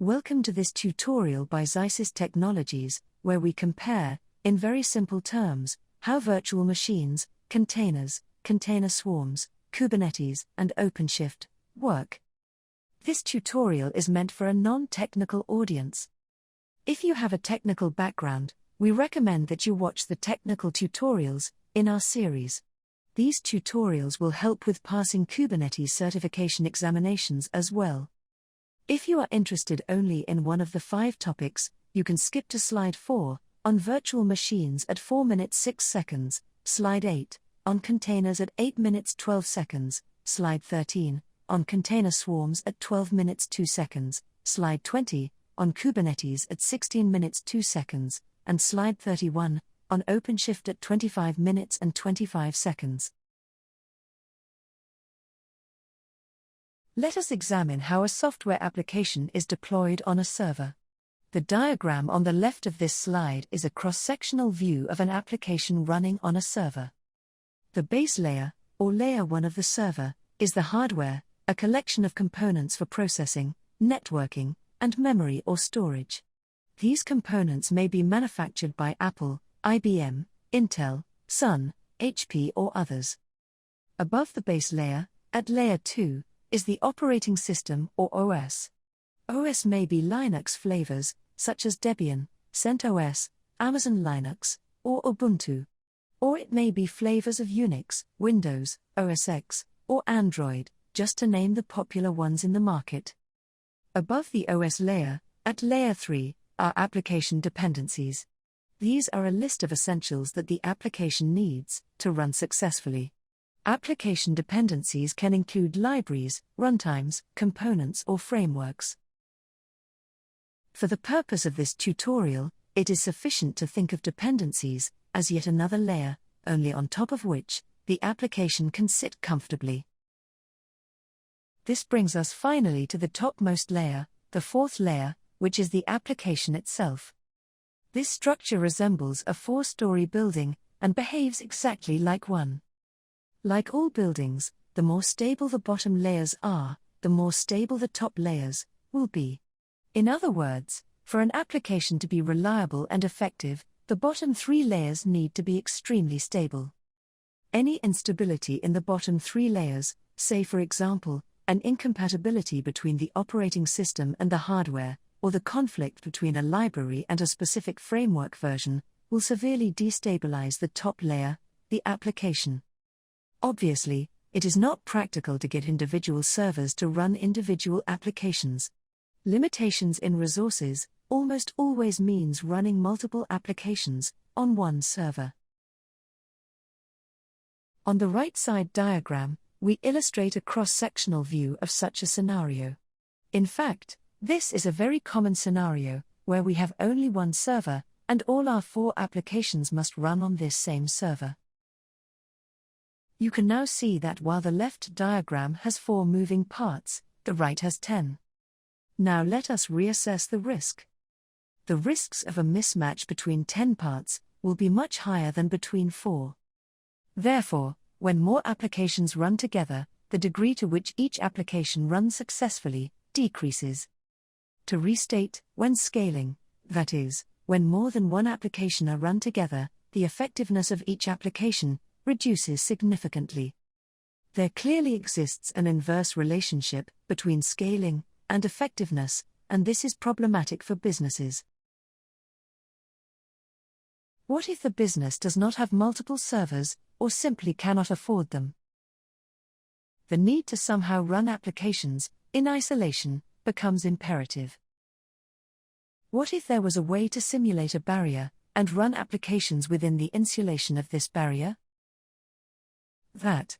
Welcome to this tutorial by Zysys Technologies, where we compare, in very simple terms, how virtual machines, containers, container swarms, Kubernetes, and OpenShift work. This tutorial is meant for a non-technical audience. If you have a technical background, we recommend that you watch the technical tutorials in our series. These tutorials will help with passing Kubernetes certification examinations as well. If you are interested only in one of the 5 topics, you can skip to slide 4, on virtual machines at 4 minutes 6 seconds, slide 8, on containers at 8 minutes 12 seconds, slide 13, on container swarms at 12 minutes 2 seconds, slide 20, on Kubernetes at 16 minutes 2 seconds, and slide 31, on OpenShift at 25 minutes and 25 seconds. Let us examine how a software application is deployed on a server. The diagram on the left of this slide is a cross-sectional view of an application running on a server. The base layer, or layer 1 of the server, is the hardware, a collection of components for processing, networking, and memory or storage. These components may be manufactured by Apple, IBM, Intel, Sun, HP, or others. Above the base layer, at layer 2, is the operating system or OS. OS may be Linux flavors, such as Debian, CentOS, Amazon Linux, or Ubuntu. Or it may be flavors of Unix, Windows, OS X, or Android, just to name the popular ones in the market. Above the OS layer, at layer 3, are application dependencies. These are a list of essentials that the application needs to run successfully. Application dependencies can include libraries, runtimes, components, or frameworks. For the purpose of this tutorial, it is sufficient to think of dependencies as yet another layer, only on top of which the application can sit comfortably. This brings us finally to the topmost layer, the 4th layer, which is the application itself. This structure resembles a 4-story building and behaves exactly like one. Like all buildings, the more stable the bottom layers are, the more stable the top layers will be. In other words, for an application to be reliable and effective, the bottom 3 layers need to be extremely stable. Any instability in the bottom 3 layers, say for example, an incompatibility between the operating system and the hardware, or the conflict between a library and a specific framework version, will severely destabilize the top layer, the application. Obviously, it is not practical to get individual servers to run individual applications. Limitations in resources almost always means running multiple applications on one server. On the right side diagram, we illustrate a cross-sectional view of such a scenario. In fact, this is a very common scenario, where we have only one server, and all our 4 applications must run on this same server. You can now see that while the left diagram has 4 moving parts, the right has 10. Now let us reassess the risk. The risks of a mismatch between 10 parts will be much higher than between 4. Therefore, when more applications run together, the degree to which each application runs successfully decreases. To restate, when scaling, that is, when more than one application are run together, the effectiveness of each application reduces significantly. There clearly exists an inverse relationship between scaling and effectiveness, and this is problematic for businesses. What if the business does not have multiple servers, or simply cannot afford them? The need to somehow run applications in isolation becomes imperative. What if there was a way to simulate a barrier and run applications within the insulation of this barrier? That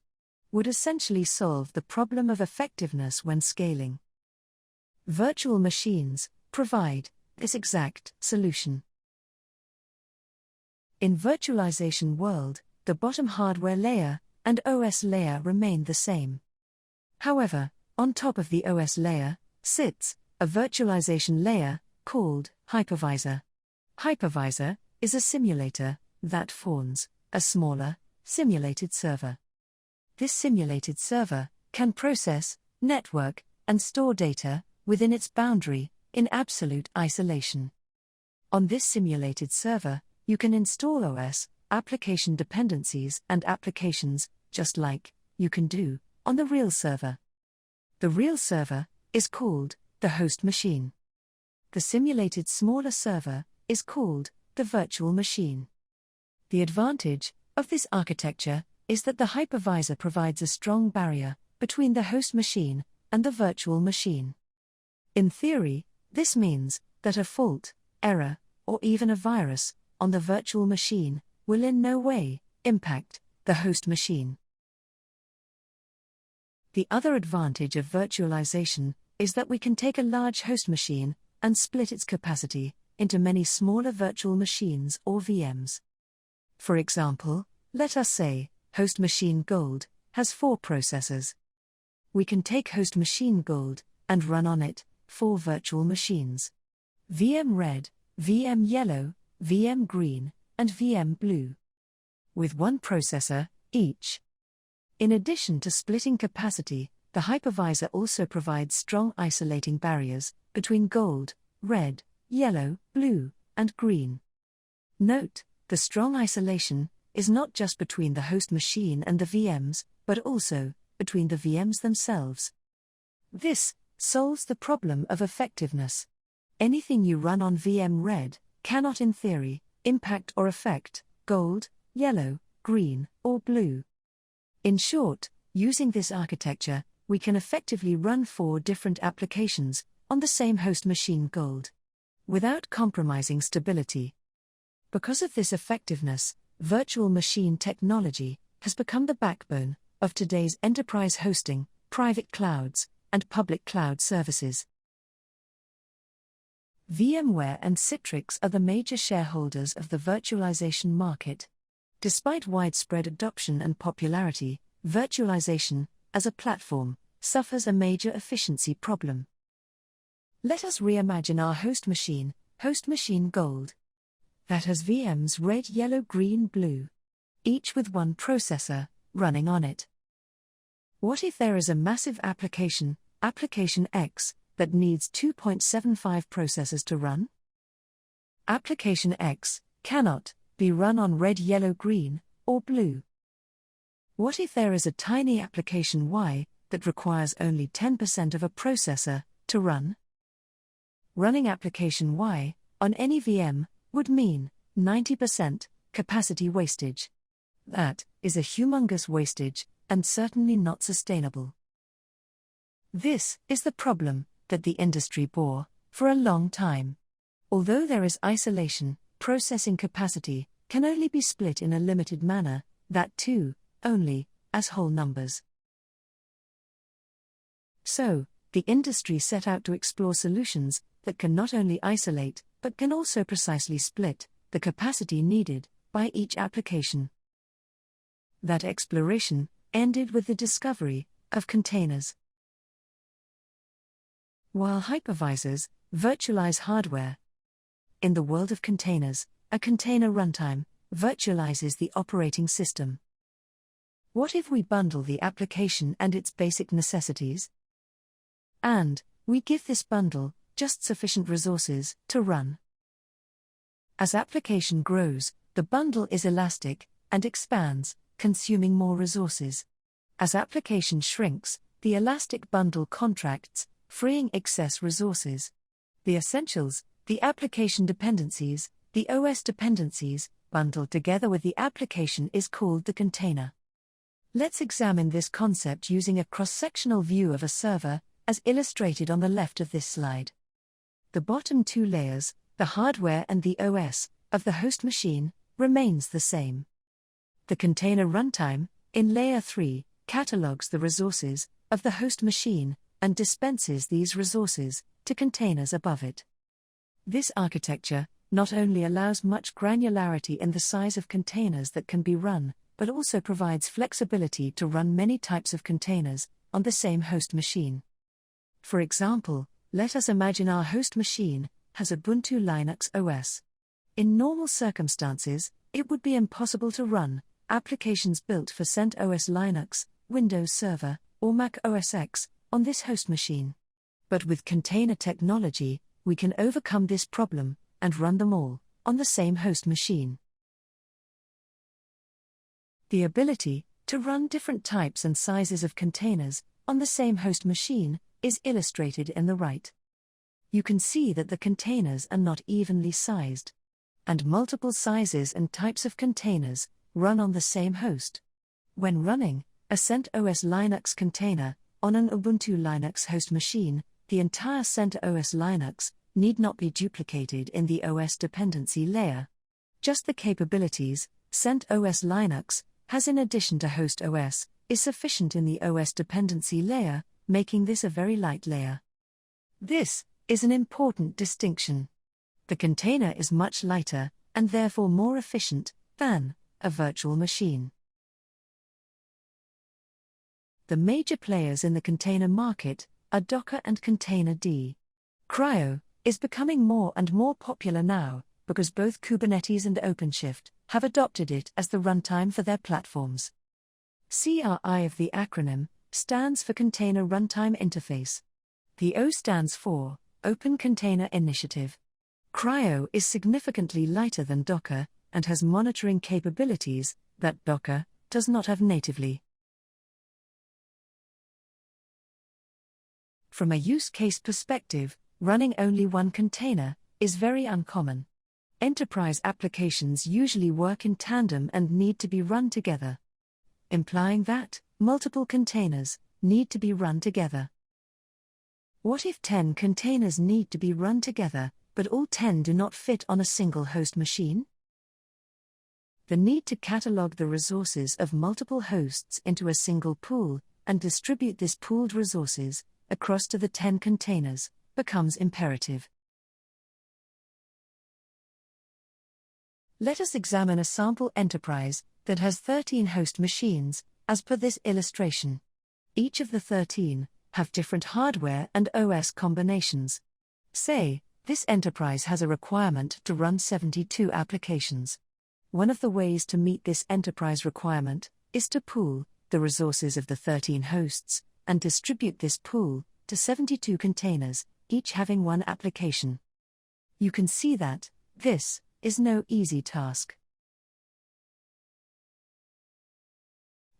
would essentially solve the problem of effectiveness when scaling. Virtual machines provide this exact solution. In virtualization world, the bottom hardware layer and OS layer remain the same. However, on top of the OS layer sits a virtualization layer called hypervisor. Hypervisor is a simulator that forms a smaller, simulated server. This simulated server can process, network, and store data within its boundary, in absolute isolation. On this simulated server, you can install OS, application dependencies and applications, just like you can do on the real server. The real server is called the host machine. The simulated smaller server is called the virtual machine. The advantage of this architecture is that the hypervisor provides a strong barrier between the host machine and the virtual machine. In theory, this means that a fault, error, or even a virus on the virtual machine will in no way impact the host machine. The other advantage of virtualization is that we can take a large host machine and split its capacity into many smaller virtual machines or VMs. For example, let us say host machine Gold has 4 processors. We can take host machine Gold and run on it 4 virtual machines: VM Red, VM Yellow, VM Green, and VM Blue, with 1 processor each. In addition to splitting capacity, the hypervisor also provides strong isolating barriers between Gold, Red, Yellow, Blue, and Green. Note, the strong isolation is not just between the host machine and the VMs, but also between the VMs themselves. This solves the problem of effectiveness. Anything you run on VM Red cannot in theory impact or affect Gold, Yellow, Green, or Blue. In short, using this architecture, we can effectively run 4 different applications on the same host machine Gold, without compromising stability. Because of this effectiveness, virtual machine technology has become the backbone of today's enterprise hosting, private clouds, and public cloud services. VMware and Citrix are the major shareholders of the virtualization market. Despite widespread adoption and popularity, virtualization, as a platform, suffers a major efficiency problem. Let us reimagine our host machine Gold, that has VMs Red, Yellow, Green, Blue, each with 1 processor running on it. What if there is a massive application X, that needs 2.75 processors to run? Application X cannot be run on Red, Yellow, Green, or Blue. What if there is a tiny application Y that requires only 10% of a processor to run? Running application Y on any VM would mean 90% capacity wastage. That is a humongous wastage and certainly not sustainable. This is the problem that the industry bore for a long time. Although there is isolation, processing capacity can only be split in a limited manner, that too, only as whole numbers. So, the industry set out to explore solutions that can not only isolate, but can also precisely split the capacity needed by each application. That exploration ended with the discovery of containers. While hypervisors virtualize hardware, in the world of containers, a container runtime virtualizes the operating system. What if we bundle the application and its basic necessities? And we give this bundle just sufficient resources to run. As application grows, the bundle is elastic and expands, consuming more resources. As application shrinks, the elastic bundle contracts, freeing excess resources. The essentials, the application dependencies, the OS dependencies, bundled together with the application is called the container. Let's examine this concept using a cross-sectional view of a server, as illustrated on the left of this slide. The bottom 2 layers, the hardware and the OS, of the host machine, remains the same. The container runtime, in layer 3, catalogs the resources of the host machine and dispenses these resources to containers above it. This architecture not only allows much granularity in the size of containers that can be run, but also provides flexibility to run many types of containers on the same host machine. For example, let us imagine our host machine has Ubuntu Linux OS. In normal circumstances, it would be impossible to run applications built for CentOS Linux, Windows Server, or Mac OS X on this host machine. But with container technology, we can overcome this problem and run them all on the same host machine. The ability to run different types and sizes of containers on the same host machine is illustrated in the right. You can see that the containers are not evenly sized, and multiple sizes and types of containers run on the same host. When running a CentOS Linux container on an Ubuntu Linux host machine, the entire CentOS Linux need not be duplicated in the OS dependency layer. Just the capabilities CentOS Linux has in addition to host OS is sufficient in the OS dependency layer, making this a very light layer. This is an important distinction. The container is much lighter and therefore more efficient than a virtual machine. The major players in the container market are Docker and Containerd. CRI-O is becoming more and more popular now because both Kubernetes and OpenShift have adopted it as the runtime for their platforms. CRI of the acronym stands for Container Runtime Interface. The O stands for Open Container Initiative. CRI-O is significantly lighter than Docker and has monitoring capabilities that Docker does not have natively. From a use case perspective, running only one container is very uncommon. Enterprise applications usually work in tandem and need to be run together, implying that multiple containers need to be run together. What if 10 containers need to be run together, but all 10 do not fit on a single host machine? The need to catalog the resources of multiple hosts into a single pool and distribute this pooled resources across to the 10 containers becomes imperative. Let us examine a sample enterprise that has 13 host machines, as per this illustration. Each of the 13 have different hardware and OS combinations. Say, this enterprise has a requirement to run 72 applications. One of the ways to meet this enterprise requirement is to pool the resources of the 13 hosts and distribute this pool to 72 containers, each having one application. You can see that this is no easy task.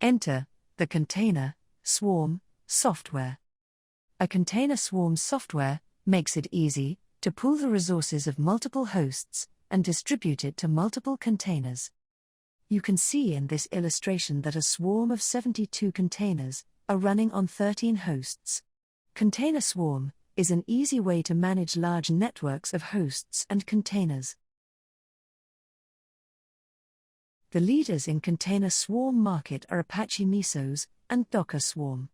Enter the container swarm software. A container swarm software makes it easy to pool the resources of multiple hosts and distribute it to multiple containers. You can see in this illustration that a swarm of 72 containers are running on 13 hosts. Container swarm is an easy way to manage large networks of hosts and containers. The leaders in container swarm market are Apache Mesos and Docker Swarm.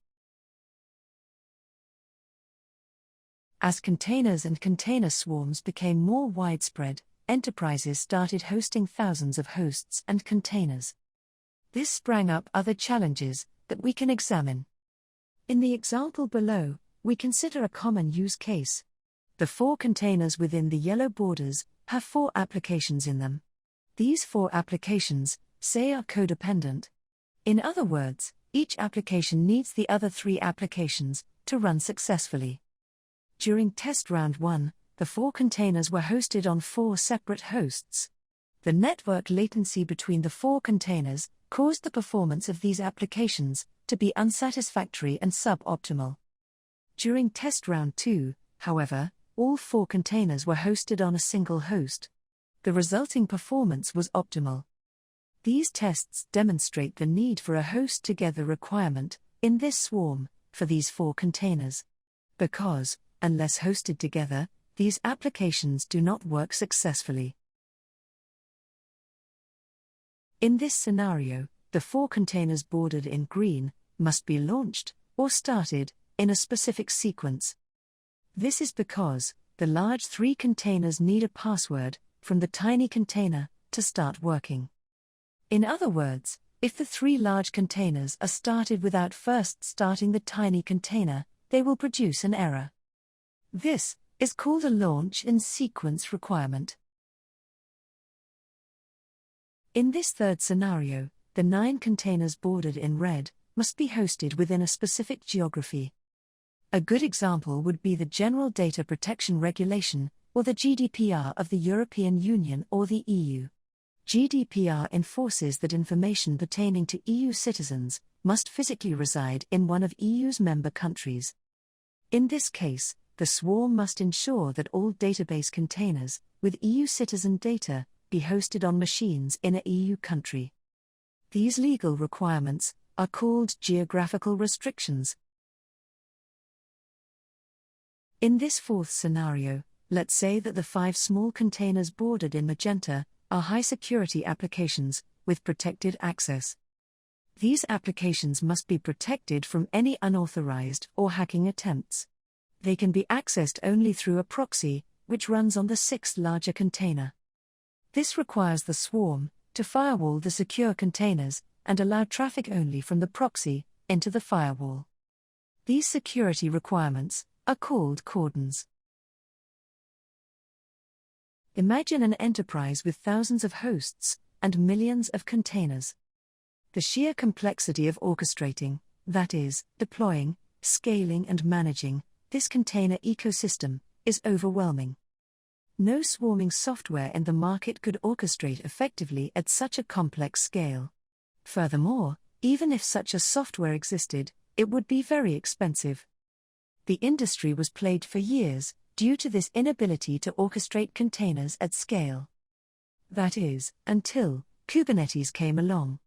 As containers and container swarms became more widespread, enterprises started hosting thousands of hosts and containers. This sprang up other challenges that we can examine. In the example below, we consider a common use case. The 4 containers within the yellow borders have 4 applications in them. These 4 applications, say, are codependent. In other words, each application needs the other 3 applications to run successfully. During test round 1, the 4 containers were hosted on 4 separate hosts. The network latency between the 4 containers caused the performance of these applications to be unsatisfactory and suboptimal. During test round 2, however, all 4 containers were hosted on a single host. The resulting performance was optimal. These tests demonstrate the need for a host together requirement in this swarm for these 4 containers. Because, unless hosted together, these applications do not work successfully. In this scenario, the 4 containers bordered in green must be launched or started in a specific sequence. This is because the large 3 containers need a password from the tiny container to start working. In other words, if the 3 large containers are started without first starting the tiny container, they will produce an error. This is called a launch in sequence requirement. In this third scenario, the 9 containers bordered in red must be hosted within a specific geography. A good example would be the General Data Protection Regulation, or the GDPR of the European Union or the EU. GDPR enforces that information pertaining to EU citizens must physically reside in one of EU's member countries. In this case, the swarm must ensure that all database containers with EU citizen data be hosted on machines in an EU country. These legal requirements are called geographical restrictions. In this fourth scenario, let's say that the 5 small containers bordered in magenta are high-security applications with protected access. These applications must be protected from any unauthorized or hacking attempts. They can be accessed only through a proxy, which runs on the 6th larger container. This requires the swarm to firewall the secure containers and allow traffic only from the proxy into the firewall. These security requirements are called cordons. Imagine an enterprise with thousands of hosts and millions of containers. The sheer complexity of orchestrating, that is, deploying, scaling and managing, this container ecosystem is overwhelming. No swarming software in the market could orchestrate effectively at such a complex scale. Furthermore, even if such a software existed, it would be very expensive. The industry was plagued for years due to this inability to orchestrate containers at scale. That is, until Kubernetes came along.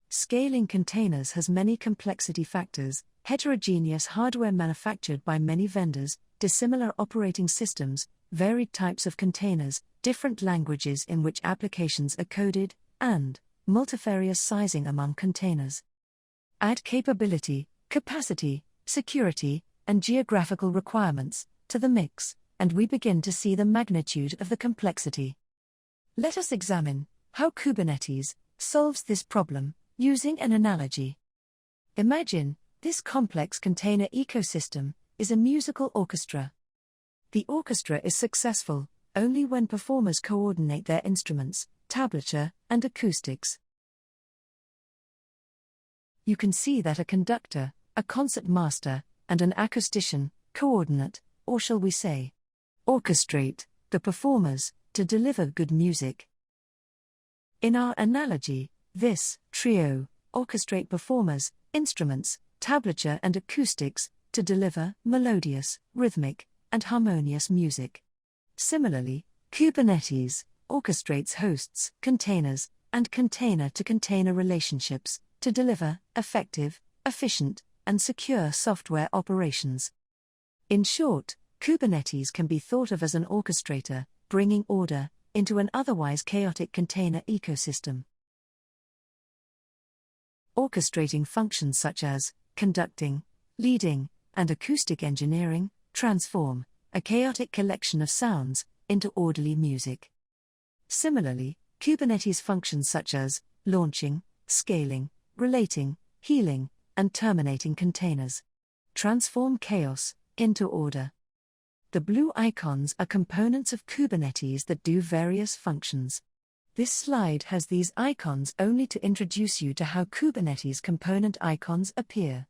Scaling containers has many complexity factors: heterogeneous hardware manufactured by many vendors, dissimilar operating systems, varied types of containers, different languages in which applications are coded, and multifarious sizing among containers. Add capability, capacity, security, and geographical requirements to the mix, and we begin to see the magnitude of the complexity. Let us examine how Kubernetes solves this problem using an analogy. Imagine this complex container ecosystem is a musical orchestra. The orchestra is successful only when performers coordinate their instruments, tablature, and acoustics. You can see that a conductor, a concert master, and an acoustician coordinate, or shall we say, orchestrate, the performers to deliver good music. In our analogy, this trio orchestrate performers, instruments, tablature and acoustics to deliver melodious, rhythmic, and harmonious music. Similarly, Kubernetes orchestrates hosts, containers, and container-to-container relationships to deliver effective, efficient, and secure software operations. In short, Kubernetes can be thought of as an orchestrator, bringing order into an otherwise chaotic container ecosystem. Orchestrating functions such as conducting, leading, and acoustic engineering transform a chaotic collection of sounds into orderly music. Similarly, Kubernetes functions such as launching, scaling, relating, healing, and terminating containers transform chaos into order. The blue icons are components of Kubernetes that do various functions. This slide has these icons only to introduce you to how Kubernetes component icons appear.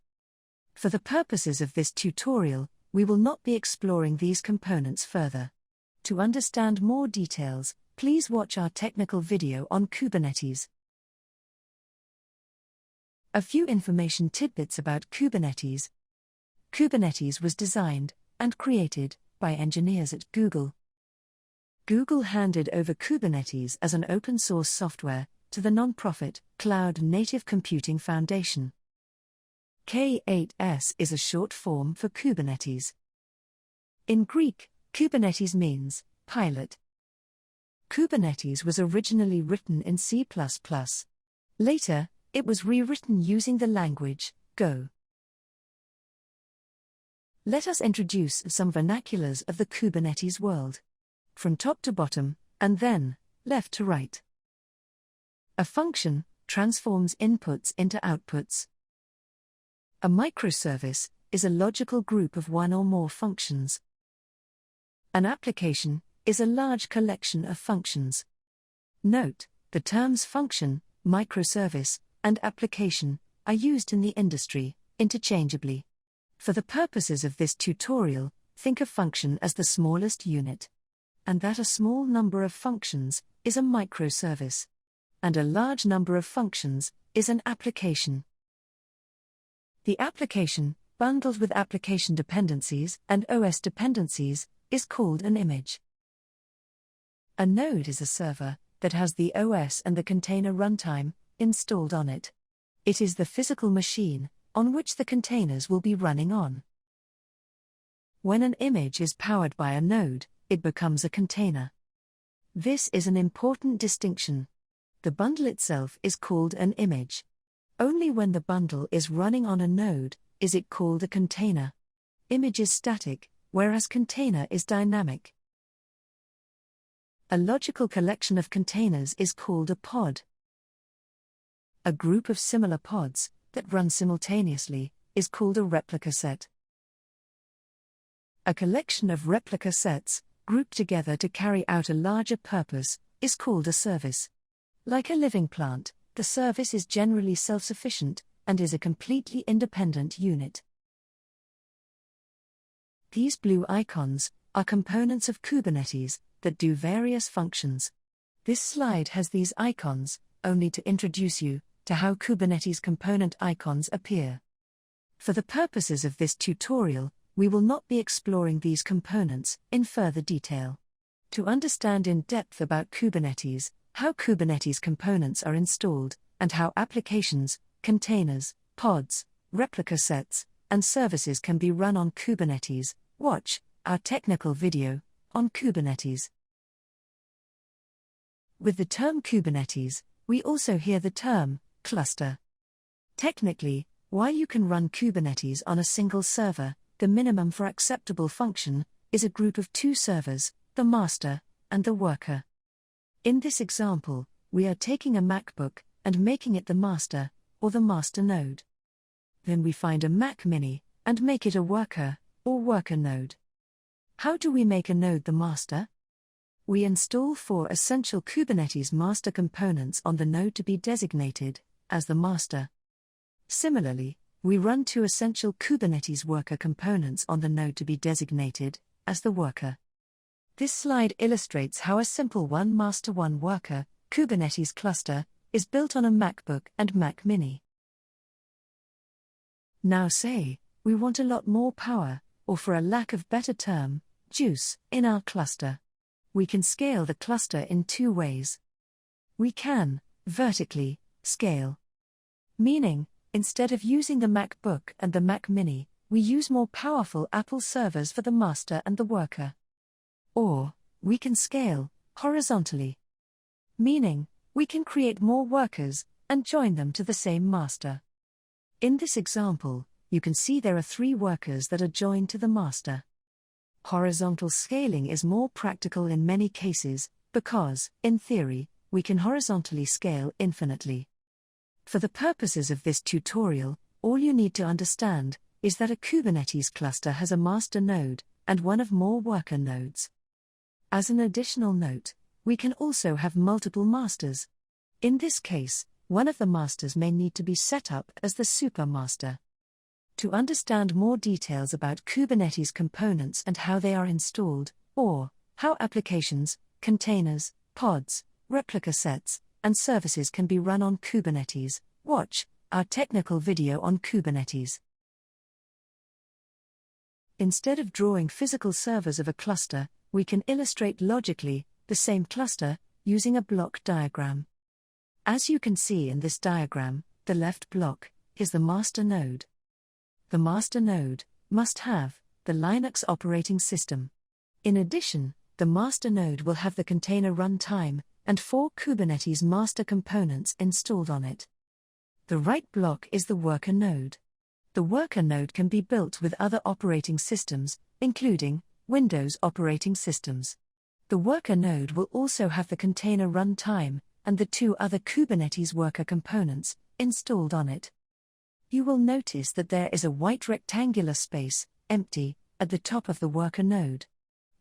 For the purposes of this tutorial, we will not be exploring these components further. To understand more details, please watch our technical video on Kubernetes. A few information tidbits about Kubernetes. Kubernetes was designed and created by engineers at Google. Google handed over Kubernetes as an open-source software to the non-profit Cloud Native Computing Foundation. K8s is a short form for Kubernetes. In Greek, Kubernetes means pilot. Kubernetes was originally written in C++. Later, it was rewritten using the language Go. Let us introduce some vernaculars of the Kubernetes world. From top to bottom, and then left to right. A function transforms inputs into outputs. A microservice is a logical group of one or more functions. An application is a large collection of functions. Note, the terms function, microservice, and application are used in the industry, interchangeably. For the purposes of this tutorial, think of function as the smallest unit. And that a small number of functions is a microservice. And a large number of functions is an application. The application, bundled with application dependencies and OS dependencies, is called an image. A node is a server that has the OS and the container runtime installed on it. It is the physical machine on which the containers will be running on. When an image is powered by a node, it becomes a container. This is an important distinction. The bundle itself is called an image. Only when the bundle is running on a node is it called a container. Image is static, whereas container is dynamic. A logical collection of containers is called a pod. A group of similar pods that run simultaneously is called a replica set. A collection of replica sets, grouped together to carry out a larger purpose, is called a service. Like a living plant, the service is generally self-sufficient and is a completely independent unit. These blue icons are components of Kubernetes that do various functions. This slide has these icons only to introduce you to how Kubernetes component icons appear. For the purposes of this tutorial, we will not be exploring these components in further detail. To understand in depth about Kubernetes, how Kubernetes components are installed, and how applications, containers, pods, replica sets, and services can be run on Kubernetes, watch our technical video on Kubernetes. With the term Kubernetes, we also hear the term cluster. Technically, while you can run Kubernetes on a single server, the minimum for acceptable function is a group of two servers, the master and the worker. In this example, we are taking a MacBook and making it the master, or the master node. Then we find a Mac Mini and make it a worker, or worker node. How do we make a node the master? We install 4 essential Kubernetes master components on the node to be designated as the master. Similarly, we run 2 essential Kubernetes worker components on the node to be designated as the worker. This slide illustrates how a simple one master one worker Kubernetes cluster is built on a MacBook and Mac Mini. Now say, we want a lot more power, or for a lack of better term, juice, in our cluster. We can scale the cluster in 2 ways. We can, vertically, scale. Meaning, instead of using the MacBook and the Mac Mini, we use more powerful Apple servers for the master and the worker. Or, we can scale, horizontally. Meaning, we can create more workers and join them to the same master. In this example, you can see there are 3 workers that are joined to the master. Horizontal scaling is more practical in many cases, because, in theory, we can horizontally scale infinitely. For the purposes of this tutorial, all you need to understand is that a Kubernetes cluster has a master node and one of more worker nodes. As an additional note, we can also have multiple masters. In this case, one of the masters may need to be set up as the supermaster. To understand more details about Kubernetes components and how they are installed, or how applications, containers, pods, replica sets, and services can be run on Kubernetes, watch our technical video on Kubernetes. Instead of drawing physical servers of a cluster, we can illustrate logically the same cluster using a block diagram. As you can see in this diagram, the left block is the master node. The master node must have the Linux operating system. In addition, the master node will have the container runtime and 4 Kubernetes master components installed on it. The right block is the worker node. The worker node can be built with other operating systems, including Windows operating systems. The worker node will also have the container runtime and the 2 other Kubernetes worker components installed on it. You will notice that there is a white rectangular space, empty, at the top of the worker node.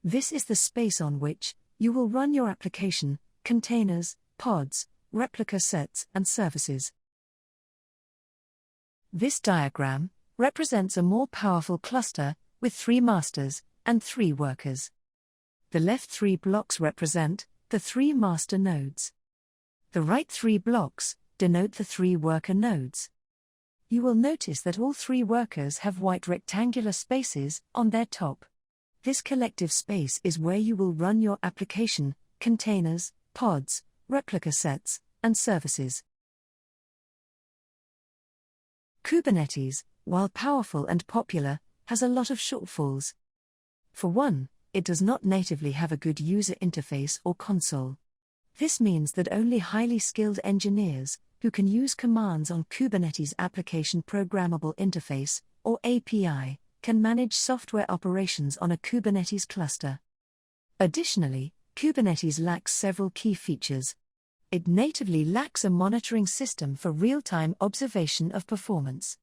This is the space on which you will run your application, containers, pods, replica sets, and services. This diagram represents a more powerful cluster with 3 masters and 3 workers. The left 3 blocks represent the 3 master nodes. The right 3 blocks denote the 3 worker nodes. You will notice that all 3 workers have white rectangular spaces on their top. This collective space is where you will run your application, containers, pods, replica sets, and services. Kubernetes, while powerful and popular, has a lot of shortfalls. For one, it does not natively have a good user interface or console. This means that only highly skilled engineers, who can use commands on Kubernetes Application Programmable Interface, or API, can manage software operations on a Kubernetes cluster. Additionally, Kubernetes lacks several key features. It natively lacks a monitoring system for real-time observation of performance.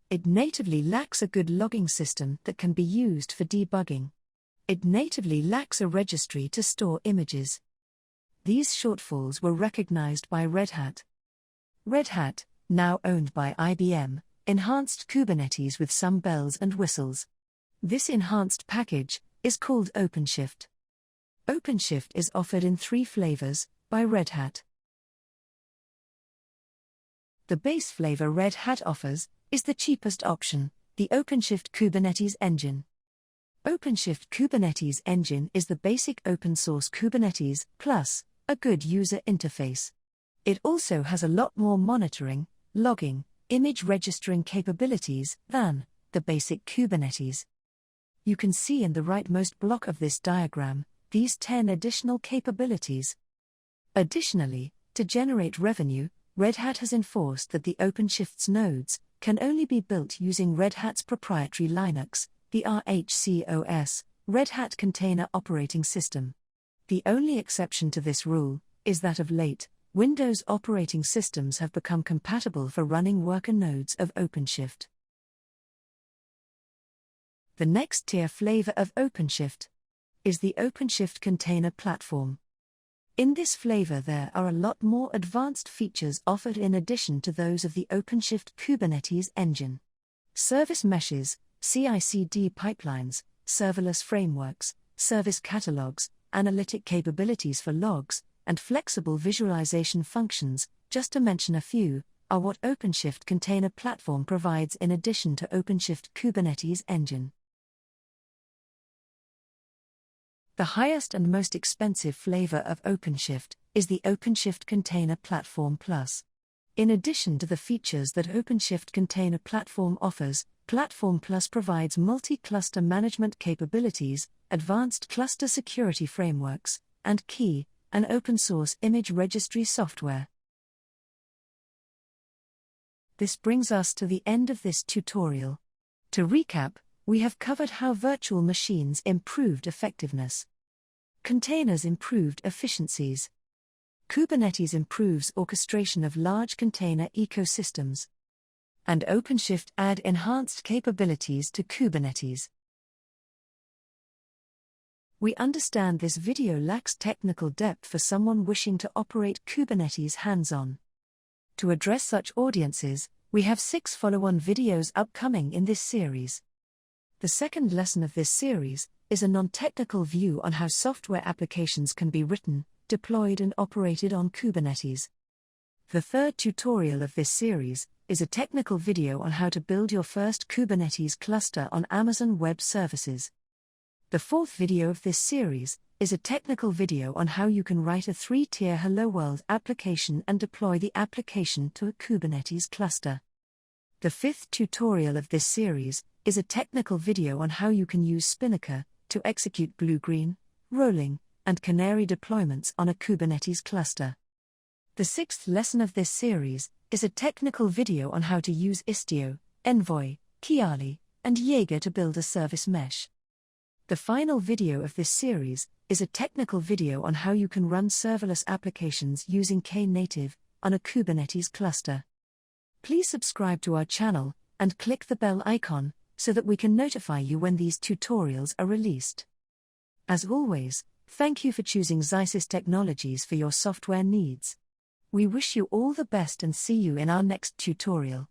It natively lacks a good logging system that can be used for debugging. It natively lacks a registry to store images. These shortfalls were recognized by Red Hat. Red Hat, now owned by IBM, enhanced Kubernetes with some bells and whistles. This enhanced package is called OpenShift. OpenShift is offered in 3 flavors by Red Hat. The base flavor Red Hat offers is the cheapest option, the OpenShift Kubernetes Engine. OpenShift Kubernetes Engine is the basic open-source Kubernetes plus a good user interface. It also has a lot more monitoring, logging, image registering capabilities than the basic Kubernetes. You can see in the rightmost block of this diagram these 10 additional capabilities. Additionally, to generate revenue, Red Hat has enforced that the OpenShift's nodes can only be built using Red Hat's proprietary Linux, the RHCOS, Red Hat Container Operating System. The only exception to this rule is that of late, Windows operating systems have become compatible for running worker nodes of OpenShift. The next tier flavor of OpenShift is the OpenShift Container Platform. In this flavor there are a lot more advanced features offered in addition to those of the OpenShift Kubernetes Engine. Service meshes, CI/CD pipelines, serverless frameworks, service catalogs, analytic capabilities for logs, and flexible visualization functions, just to mention a few, are what OpenShift Container Platform provides in addition to OpenShift Kubernetes Engine. The highest and most expensive flavor of OpenShift is the OpenShift Container Platform Plus. In addition to the features that OpenShift Container Platform offers, Platform Plus provides multi-cluster management capabilities, advanced cluster security frameworks, and key, an open-source image registry software. This brings us to the end of this tutorial. To recap, we have covered how virtual machines improved effectiveness. Containers improved efficiencies. Kubernetes improves orchestration of large container ecosystems. And OpenShift add enhanced capabilities to Kubernetes. We understand this video lacks technical depth for someone wishing to operate Kubernetes hands-on. To address such audiences, we have 6 follow-on videos upcoming in this series. The second lesson of this series is a non-technical view on how software applications can be written, deployed and operated on Kubernetes. The third tutorial of this series is a technical video on how to build your first Kubernetes cluster on Amazon Web Services. The fourth video of this series is a technical video on how you can write a 3-tier Hello World application and deploy the application to a Kubernetes cluster. The fifth tutorial of this series is a technical video on how you can use Spinnaker to execute blue-green, rolling, and canary deployments on a Kubernetes cluster. The sixth lesson of this series is a technical video on how to use Istio, Envoy, Kiali, and Jaeger to build a service mesh. The final video of this series is a technical video on how you can run serverless applications using Knative on a Kubernetes cluster. Please subscribe to our channel and click the bell icon so that we can notify you when these tutorials are released. As always, thank you for choosing Xisys Technologies for your software needs. We wish you all the best and see you in our next tutorial.